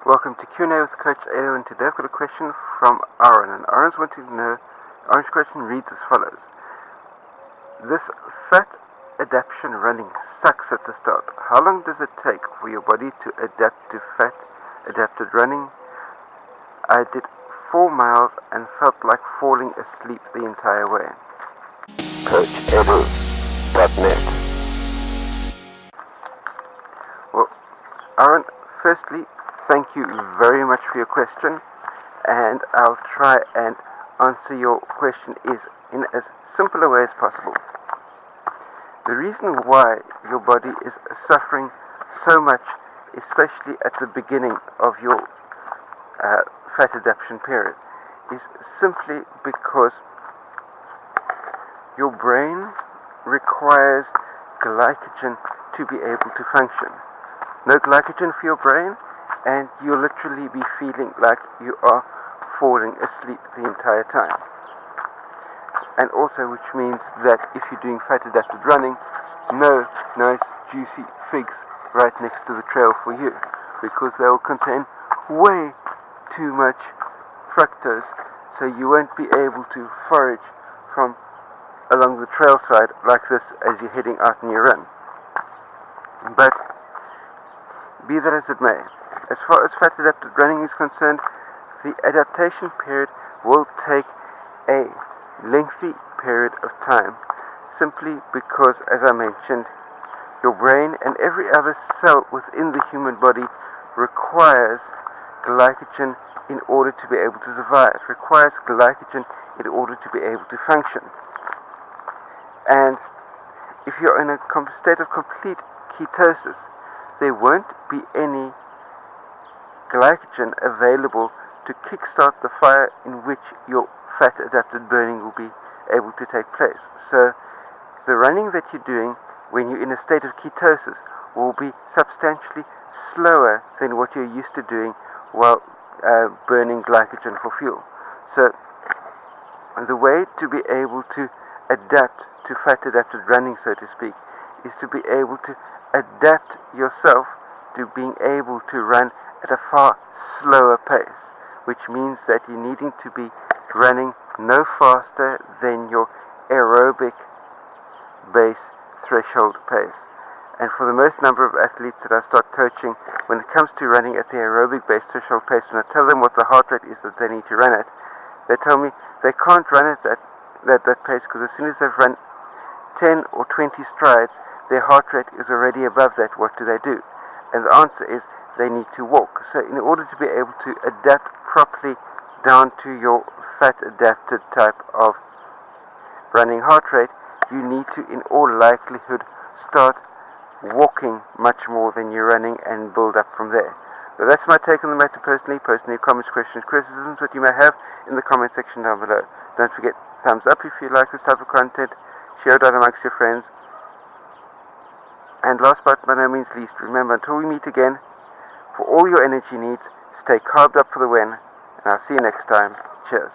Welcome to Q&A with Coach Ado, and today I've got a question from Aaron. And Aaron's wanting to know, Aaron's question reads as follows. This fat adaptation running sucks at the start. How long does it take for your body to adapt to fat adapted running? I did 4 miles and felt like falling asleep the entire way. CoachEdu.net. Well, Aaron, firstly, thank you very much for your question, and I'll try and answer your question in as simple a way as possible. The reason why your body is suffering so much, especially at the beginning of your fat adaptation period, is simply because your brain requires glycogen to be able to function. No glycogen for your brain, and you'll literally be feeling like you are falling asleep the entire time. And also, which means that if you're doing fat adapted running, no nice juicy figs right next to the trail for you, because they will contain way too much fructose, so you won't be able to forage from along the trail side like this as you're heading out on your run. But be that as it may, as far as fat adapted running is concerned, the adaptation period will take a lengthy period of time, simply because, as I mentioned, your brain and every other cell within the human body requires glycogen in order to be able to survive, requires glycogen in order to be able to function. And if you're in a state of complete ketosis, there won't be any glycogen available to kickstart the fire in which your fat adapted burning will be able to take place. So the running that you're doing when you're in a state of ketosis will be substantially slower than what you're used to doing while burning glycogen for fuel. So the way to be able to adapt to fat adapted running, so to speak, is to be able to adapt yourself to being able to run at a far slower pace, which means that you're needing to be running no faster than your aerobic base threshold pace. And for the most number of athletes that I start coaching, when it comes to running at the aerobic base threshold pace, when I tell them what the heart rate is that they need to run at, they tell me they can't run at that pace, because as soon as they've run 10 or 20 strides, their heart rate is already above that. What do they do? And the answer is they need to walk. So in order to be able to adapt properly down to your fat adapted type of running heart rate, you need to, in all likelihood, start walking much more than you're running and build up from there. So that's my take on the matter personally. Post any comments, questions, criticisms that you may have in the comment section down below. Don't forget, thumbs up if you like this type of content, share it out amongst your friends. And last but by no means least, remember, until we meet again, for all your energy needs, stay carved up for the win, and I'll see you next time. Cheers.